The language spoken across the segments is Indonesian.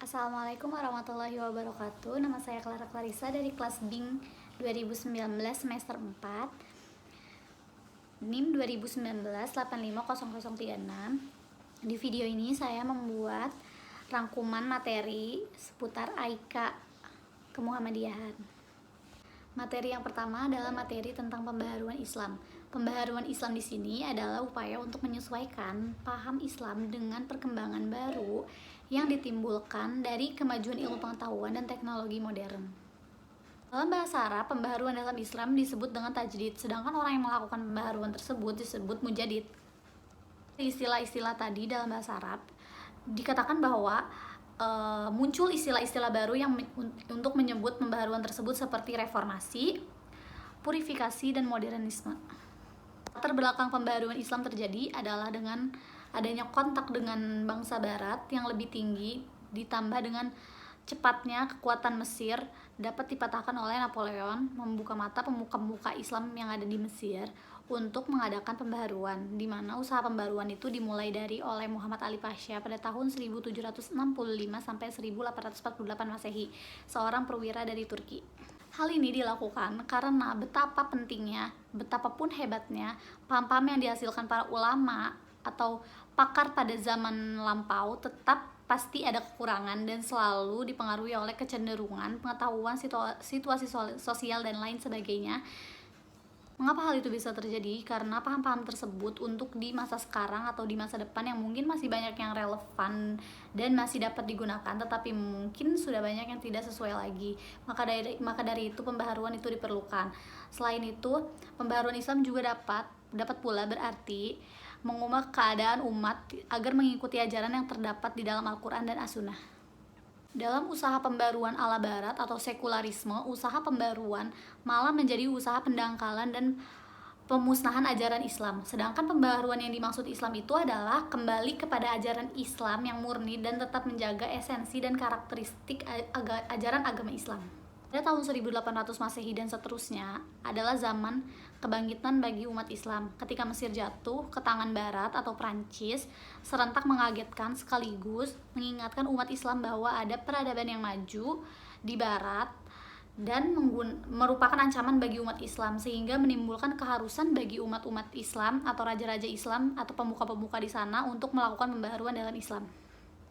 Assalamualaikum warahmatullahi wabarakatuh. Nama saya Clara Clarissa dari kelas BING 2019 semester 4, NIM 2019-850036. Di video ini saya membuat rangkuman materi seputar AIKA Kemuhammadiyahan. Materi yang pertama adalah materi tentang pembaharuan Islam. Pembaharuan Islam di sini adalah upaya untuk menyesuaikan paham Islam dengan perkembangan baru yang ditimbulkan dari kemajuan ilmu pengetahuan dan teknologi modern. Dalam bahasa Arab, pembaharuan dalam Islam disebut dengan tajdid, sedangkan orang yang melakukan pembaharuan tersebut disebut mujaddid. Istilah-istilah tadi dalam bahasa Arab dikatakan bahwa muncul istilah-istilah baru yang untuk menyebut pembaharuan tersebut seperti reformasi, purifikasi, dan modernisme. Latar belakang pembaharuan Islam terjadi adalah dengan adanya kontak dengan bangsa barat yang lebih tinggi ditambah dengan cepatnya kekuatan Mesir dapat dipatahkan oleh Napoleon membuka mata pemuka-pemuka Islam yang ada di Mesir untuk mengadakan pembaharuan, di mana usaha pembaharuan itu dimulai oleh Muhammad Ali Pasha pada tahun 1765 sampai 1848 Masehi, seorang perwira dari Turki. Hal ini dilakukan karena betapa pentingnya, betapapun hebatnya paham-paham yang dihasilkan para ulama atau pakar pada zaman lampau tetap pasti ada kekurangan dan selalu dipengaruhi oleh kecenderungan, pengetahuan, situasi sosial, dan lain sebagainya. Mengapa hal itu bisa terjadi? Karena paham-paham tersebut untuk di masa sekarang atau di masa depan yang mungkin masih banyak yang relevan dan masih dapat digunakan, tetapi mungkin sudah banyak yang tidak sesuai lagi. Maka dari itu pembaharuan itu diperlukan. Selain itu, pembaharuan Islam juga dapat pula berarti mengubah keadaan umat agar mengikuti ajaran yang terdapat di dalam Al-Quran dan As-Sunnah. Dalam usaha pembaruan ala barat atau sekularisme, usaha pembaruan malah menjadi usaha pendangkalan dan pemusnahan ajaran Islam. Sedangkan pembaruan yang dimaksud Islam itu adalah kembali kepada ajaran Islam yang murni dan tetap menjaga esensi dan karakteristik ajaran agama Islam. Pada tahun 1800 Masehi dan seterusnya adalah zaman kebangkitan bagi umat Islam. Ketika Mesir jatuh ke tangan Barat atau Prancis, serentak mengagetkan sekaligus mengingatkan umat Islam bahwa ada peradaban yang maju di Barat dan merupakan ancaman bagi umat Islam, sehingga menimbulkan keharusan bagi umat-umat Islam atau raja-raja Islam atau pemuka-pemuka di sana untuk melakukan pembaharuan dalam Islam.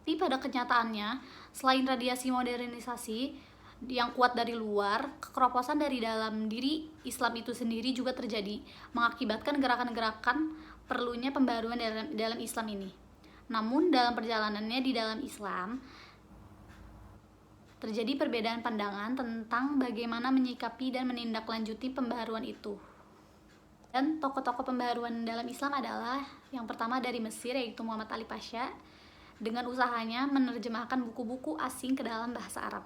Tapi pada kenyataannya, selain radiasi modernisasi yang kuat dari luar, kekeroposan dari dalam diri Islam itu sendiri juga terjadi, mengakibatkan gerakan-gerakan perlunya pembaruan dalam Islam ini. Namun dalam perjalanannya di dalam Islam terjadi perbedaan pandangan tentang bagaimana menyikapi dan menindaklanjuti pembaharuan itu. Dan tokoh-tokoh pembaharuan dalam Islam adalah yang pertama dari Mesir, yaitu Muhammad Ali Pasha, dengan usahanya menerjemahkan buku-buku asing ke dalam bahasa Arab.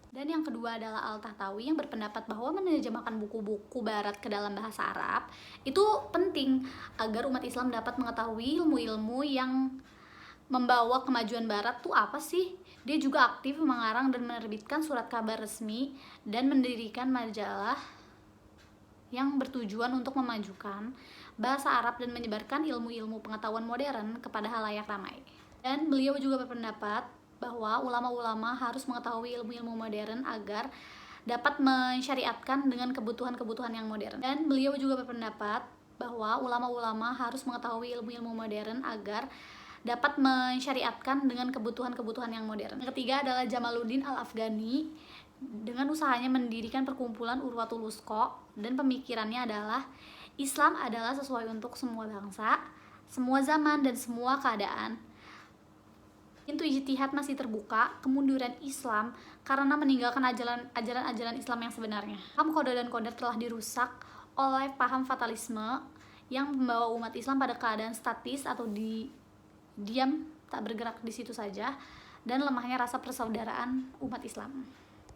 Dan yang kedua adalah Al-Tahtawi yang berpendapat bahwa menerjemahkan buku-buku barat ke dalam bahasa Arab itu penting agar umat Islam dapat mengetahui ilmu-ilmu yang membawa kemajuan barat tuh apa sih. Dia juga aktif mengarang dan menerbitkan surat kabar resmi dan mendirikan majalah yang bertujuan untuk memajukan bahasa Arab dan menyebarkan ilmu-ilmu pengetahuan modern kepada halayak ramai. Dan beliau juga berpendapat bahwa ulama-ulama harus mengetahui ilmu-ilmu modern agar dapat mensyariatkan dengan kebutuhan-kebutuhan yang modern. Dan beliau juga berpendapat bahwa ulama-ulama harus mengetahui ilmu-ilmu modern agar dapat mensyariatkan dengan kebutuhan-kebutuhan yang modern. Yang ketiga adalah Jamaluddin Al-Afghani dengan usahanya mendirikan perkumpulan Urwatul Wuthqa, dan pemikirannya adalah Islam adalah sesuai untuk semua bangsa, semua zaman, dan semua keadaan. Pintu ijtihad masih terbuka kemunduran Islam karena meninggalkan ajaran-ajaran Islam yang sebenarnya. Paham qada dan qadar telah dirusak oleh paham fatalisme yang membawa umat Islam pada keadaan statis atau diam tak bergerak di situ saja, dan lemahnya rasa persaudaraan umat Islam.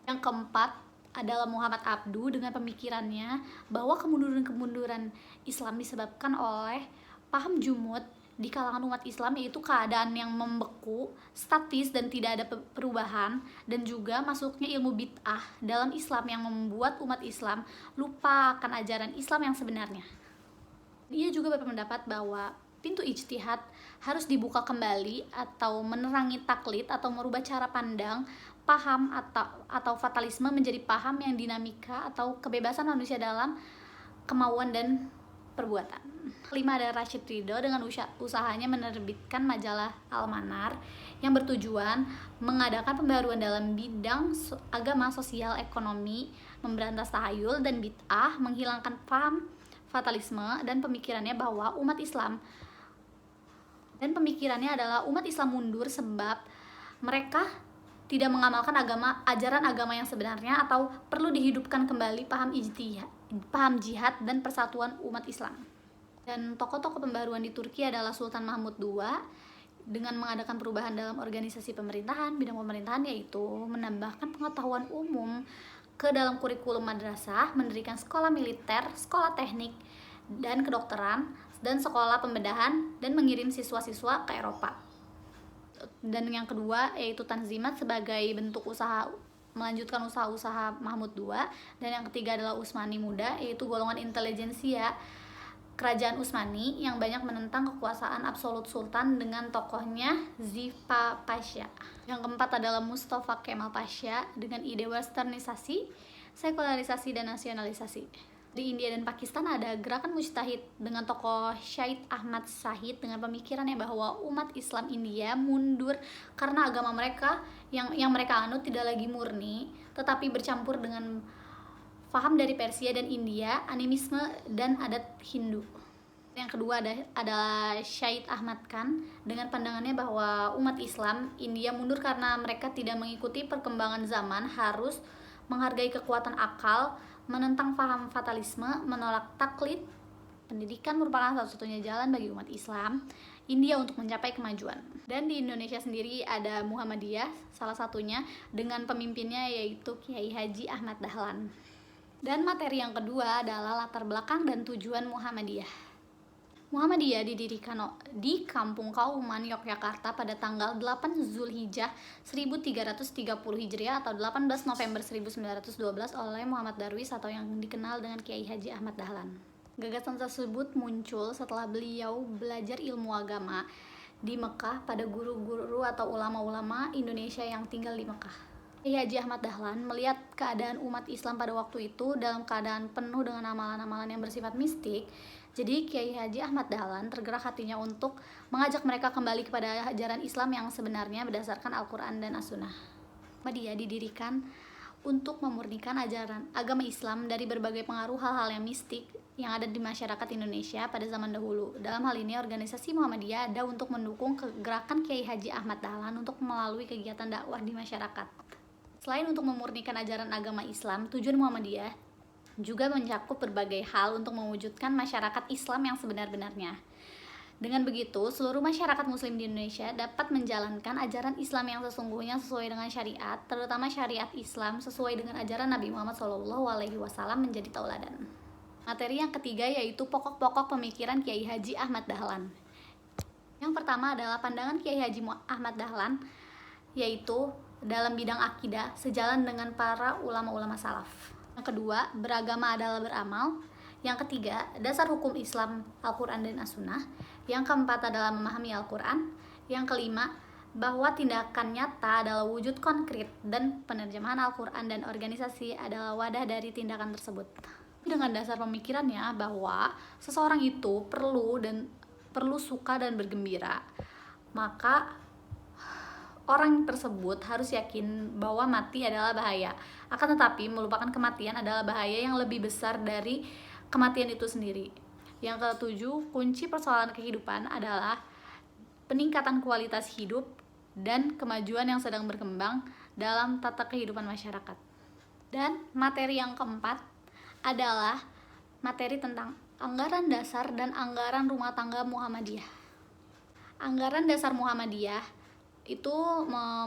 Yang keempat adalah Muhammad Abduh dengan pemikirannya bahwa kemunduran Islam disebabkan oleh paham jumud di kalangan umat Islam, yaitu keadaan yang membeku, statis, dan tidak ada perubahan, dan juga masuknya ilmu bid'ah dalam Islam yang membuat umat Islam lupa akan ajaran Islam yang sebenarnya. Dia juga berpendapat bahwa pintu ijtihad harus dibuka kembali atau menerangi taklid atau merubah cara pandang, paham atau fatalisme menjadi paham yang dinamika atau kebebasan manusia dalam kemauan dan perbuatan. Kelima ada Rashid Ridho dengan usahanya menerbitkan majalah Al-Manar yang bertujuan mengadakan pembaruan dalam bidang agama, sosial, ekonomi, memberantas tahayul dan bid'ah, menghilangkan paham fatalisme dan pemikirannya bahwa umat Islam adalah umat Islam mundur sebab mereka tidak mengamalkan ajaran agama yang sebenarnya atau perlu dihidupkan kembali paham jihad dan persatuan umat Islam. Dan tokoh-tokoh pembaruan di Turki adalah Sultan Mahmud II dengan mengadakan perubahan dalam organisasi bidang pemerintahan, yaitu menambahkan pengetahuan umum ke dalam kurikulum madrasah, mendirikan sekolah militer, sekolah teknik dan kedokteran, dan sekolah pembedahan, dan mengirim siswa-siswa ke Eropa. Dan yang kedua yaitu Tanzimat sebagai bentuk melanjutkan usaha-usaha Mahmud II. Dan yang ketiga adalah Utsmani Muda, yaitu golongan intelijensia kerajaan Utsmani yang banyak menentang kekuasaan absolut sultan dengan tokohnya Zipa Pasha. Yang keempat adalah Mustafa Kemal Pasha dengan ide westernisasi, sekularisasi dan nasionalisasi. Di India dan Pakistan ada gerakan mujtahid dengan tokoh Syed Ahmad Shahid dengan pemikirannya bahwa umat Islam India mundur karena agama mereka yang mereka anut tidak lagi murni, tetapi bercampur dengan faham dari Persia dan India, animisme dan adat Hindu. Yang kedua adalah Syed Ahmad Khan dengan pandangannya bahwa umat Islam India mundur karena mereka tidak mengikuti perkembangan zaman, harus menghargai kekuatan akal, menentang paham fatalisme, menolak taklid. Pendidikan merupakan satu-satunya jalan bagi umat Islam India untuk mencapai kemajuan. Dan di Indonesia sendiri ada Muhammadiyah, salah satunya dengan pemimpinnya yaitu Kiai Haji Ahmad Dahlan. Dan materi yang kedua adalah latar belakang dan tujuan Muhammadiyah. Muhammadiyah didirikan di Kampung Kauman, Yogyakarta pada tanggal 8 Zulhijjah 1330 Hijriah atau 18 November 1912 oleh Muhammad Darwis atau yang dikenal dengan Kiai Haji Ahmad Dahlan. Gagasan tersebut muncul setelah beliau belajar ilmu agama di Mekah pada guru-guru atau ulama-ulama Indonesia yang tinggal di Mekah. Kiai Haji Ahmad Dahlan melihat keadaan umat Islam pada waktu itu dalam keadaan penuh dengan amalan-amalan yang bersifat mistik. Jadi Kiai Haji Ahmad Dahlan tergerak hatinya untuk mengajak mereka kembali kepada ajaran Islam yang sebenarnya berdasarkan Al-Quran dan As-Sunnah. Muhammadiyah didirikan untuk memurnikan ajaran agama Islam dari berbagai pengaruh hal-hal yang mistik yang ada di masyarakat Indonesia pada zaman dahulu. Dalam hal ini, organisasi Muhammadiyah ada untuk mendukung gerakan Kiai Haji Ahmad Dahlan untuk melalui kegiatan dakwah di masyarakat. Selain untuk memurnikan ajaran agama Islam, tujuan Muhammadiyah juga mencakup berbagai hal untuk mewujudkan masyarakat Islam yang sebenar-benarnya. Dengan begitu, seluruh masyarakat muslim di Indonesia dapat menjalankan ajaran Islam yang sesungguhnya sesuai dengan syariat, terutama syariat Islam sesuai dengan ajaran Nabi Muhammad SAW menjadi tauladan. Materi yang ketiga yaitu pokok-pokok pemikiran Kiai Haji Ahmad Dahlan. Yang pertama adalah pandangan Kiai Haji Ahmad Dahlan, yaitu dalam bidang akidah sejalan dengan para ulama-ulama salaf. Yang kedua, beragama adalah beramal. Yang ketiga, dasar hukum Islam, Al-Quran dan As-Sunnah. Yang keempat adalah memahami Al-Quran. Yang kelima, bahwa tindakan nyata adalah wujud konkret dan penerjemahan Al-Quran dan organisasi adalah wadah dari tindakan tersebut. Dengan dasar pemikirannya bahwa seseorang itu perlu suka dan bergembira, maka orang tersebut harus yakin bahwa mati adalah bahaya. Akan tetapi, melupakan kematian adalah bahaya yang lebih besar dari kematian itu sendiri. Yang ketujuh, kunci persoalan kehidupan adalah peningkatan kualitas hidup dan kemajuan yang sedang berkembang dalam tata kehidupan masyarakat. Dan materi yang keempat adalah materi tentang anggaran dasar dan anggaran rumah tangga Muhammadiyah. Anggaran dasar Muhammadiyah itu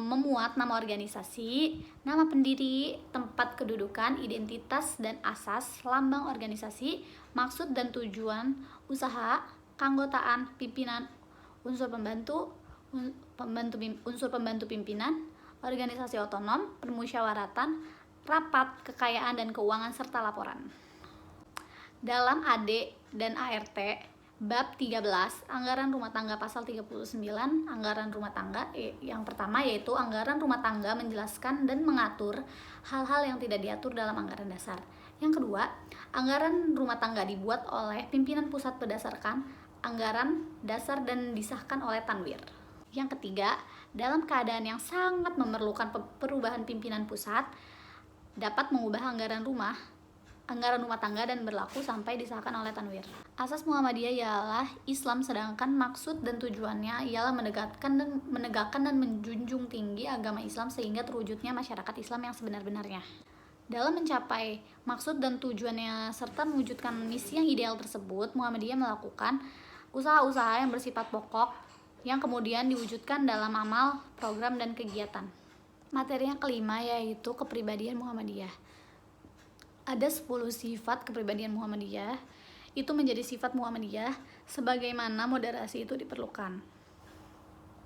memuat nama organisasi, nama pendiri, tempat kedudukan, identitas dan asas, lambang organisasi, maksud dan tujuan usaha, keanggotaan, pimpinan, unsur pembantu pimpinan, organisasi otonom, permusyawaratan, rapat, kekayaan dan keuangan serta laporan. Dalam AD dan ART Bab 13, Anggaran Rumah Tangga pasal 39, Anggaran Rumah Tangga. Yang pertama yaitu anggaran rumah tangga menjelaskan dan mengatur hal-hal yang tidak diatur dalam anggaran dasar. Yang kedua, anggaran rumah tangga dibuat oleh pimpinan pusat berdasarkan anggaran dasar dan disahkan oleh Tanwir. Yang ketiga, dalam keadaan yang sangat memerlukan perubahan pimpinan pusat, dapat mengubah anggaran rumah tangga dan berlaku sampai disahkan oleh Tanwir. Asas Muhammadiyah ialah Islam, sedangkan maksud dan tujuannya ialah menegakkan dan menjunjung tinggi agama Islam sehingga terwujudnya masyarakat Islam yang sebenar-benarnya. Dalam mencapai maksud dan tujuannya serta mewujudkan misi yang ideal tersebut, Muhammadiyah melakukan usaha-usaha yang bersifat pokok yang kemudian diwujudkan dalam amal, program, dan kegiatan. Materi yang kelima yaitu kepribadian Muhammadiyah. Ada 10 sifat kepribadian Muhammadiyah. Itu menjadi sifat Muhammadiyah sebagaimana moderasi itu diperlukan.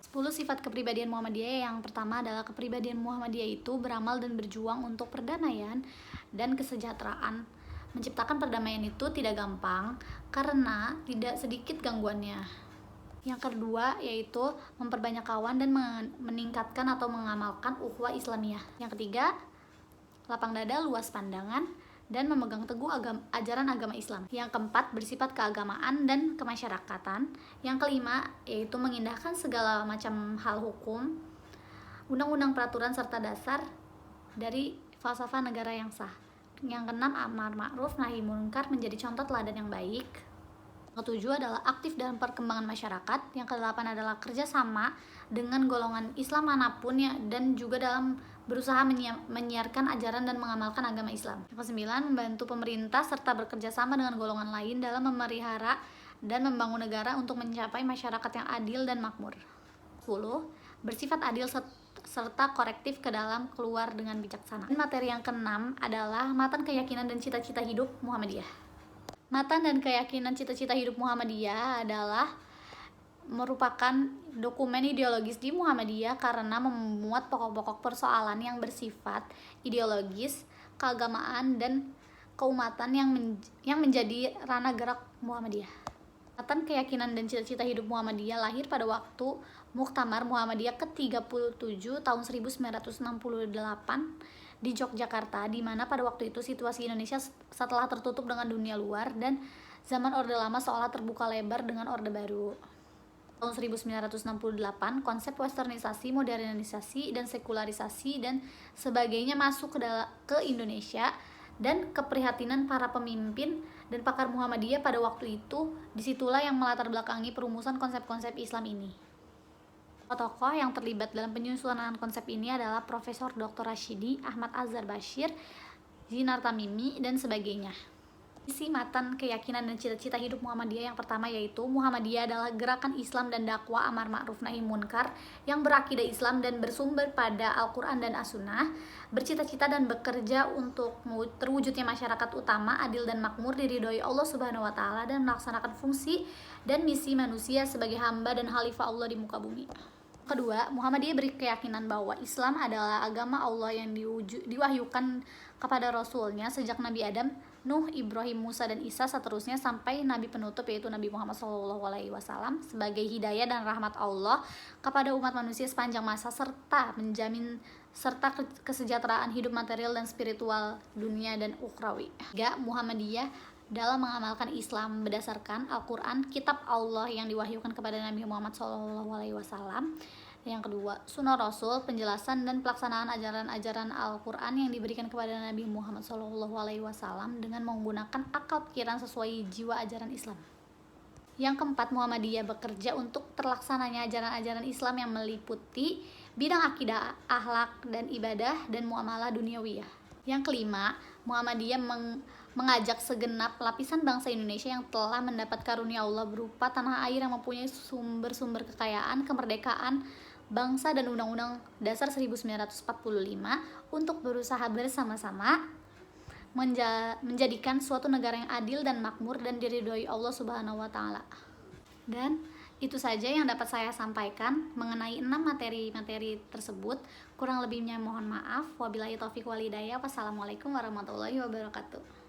10 sifat kepribadian Muhammadiyah. Yang pertama adalah kepribadian Muhammadiyah itu beramal dan berjuang untuk perdamaian dan kesejahteraan. Menciptakan perdamaian itu tidak gampang karena tidak sedikit gangguannya. Yang kedua yaitu memperbanyak kawan dan meningkatkan atau mengamalkan ukhuwah Islamiyah. Yang ketiga, lapang dada, luas pandangan, dan memegang teguh ajaran agama Islam. Yang keempat, bersifat keagamaan dan kemasyarakatan. Yang kelima, yaitu mengindahkan segala macam hal hukum, undang-undang, peraturan, serta dasar dari falsafah negara yang sah. Yang keenam, amar ma'ruf nahi munkar menjadi contoh teladan yang baik. Yang ketujuh adalah aktif dalam perkembangan masyarakat. Yang kedelapan adalah kerjasama dengan golongan Islam manapun ya, dan juga dalam berusaha menyiarkan ajaran dan mengamalkan agama Islam. Yang kesembilan, membantu pemerintah serta bekerja sama dengan golongan lain dalam memelihara dan membangun negara untuk mencapai masyarakat yang adil dan makmur. 10. Bersifat adil serta korektif ke dalam keluar dengan bijaksana. Dan materi yang keenam adalah matan keyakinan dan cita-cita hidup Muhammadiyah. Matan dan keyakinan cita-cita hidup Muhammadiyah adalah merupakan dokumen ideologis di Muhammadiyah karena memuat pokok-pokok persoalan yang bersifat ideologis, keagamaan, dan keumatan yang menjadi ranah gerak Muhammadiyah. Matan keyakinan dan cita-cita hidup Muhammadiyah lahir pada waktu Muktamar Muhammadiyah ke-37 tahun 1968 di Yogyakarta, di mana pada waktu itu situasi Indonesia setelah tertutup dengan dunia luar dan zaman Orde Lama seolah terbuka lebar dengan Orde Baru. Tahun 1968, konsep westernisasi, modernisasi, dan sekularisasi dan sebagainya masuk ke Indonesia, dan keprihatinan para pemimpin dan pakar Muhammadiyah pada waktu itu disitulah yang melatar belakangi perumusan konsep-konsep Islam ini. Tokoh yang terlibat dalam penyusunan konsep ini adalah Profesor Dr. Rashidi, Ahmad Azhar Bashir, Zinar Tamimi, dan sebagainya. Isi matan keyakinan dan cita-cita hidup Muhammadiyah yang pertama yaitu Muhammadiyah adalah gerakan Islam dan dakwah amar ma'ruf nahi munkar yang berakidah Islam dan bersumber pada Al-Quran dan As-Sunnah, bercita-cita dan bekerja untuk terwujudnya masyarakat utama, adil dan makmur, diridhoi Allah Subhanahu wa Ta'ala, dan melaksanakan fungsi dan misi manusia sebagai hamba dan khalifah Allah di muka bumi. Kedua, Muhammadiyah berkeyakinan bahwa Islam adalah agama Allah yang diwahyukan kepada Rasulnya sejak Nabi Adam, Nuh, Ibrahim, Musa, dan Isa seterusnya sampai Nabi penutup yaitu Nabi Muhammad SAW sebagai hidayah dan rahmat Allah kepada umat manusia sepanjang masa serta menjamin kesejahteraan hidup material dan spiritual dunia dan ukhrawi. 3. Muhammadiyah dalam mengamalkan Islam berdasarkan Al-Quran, kitab Allah yang diwahyukan kepada Nabi Muhammad SAW. Yang kedua, Sunnah Rasul, penjelasan dan pelaksanaan ajaran-ajaran Al-Quran yang diberikan kepada Nabi Muhammad SAW dengan menggunakan akal pikiran sesuai jiwa ajaran Islam. Yang keempat, Muhammadiyah bekerja untuk terlaksananya ajaran-ajaran Islam yang meliputi bidang akidah, akhlak, dan ibadah, dan muamalah duniawiyah. Yang kelima, Muhammadiyah mengajak segenap lapisan bangsa Indonesia yang telah mendapat karunia Allah berupa tanah air yang mempunyai sumber-sumber kekayaan, kemerdekaan bangsa, dan Undang-Undang Dasar 1945 untuk berusaha bersama-sama menjadikan suatu negara yang adil dan makmur dan diridhoi Allah Subhanahu wa Ta'ala. Dan itu saja yang dapat saya sampaikan mengenai 6 materi-materi tersebut. Kurang lebihnya mohon maaf. Wabillahi taufiq wal hidayah. Wassalamualaikum warahmatullahi wabarakatuh.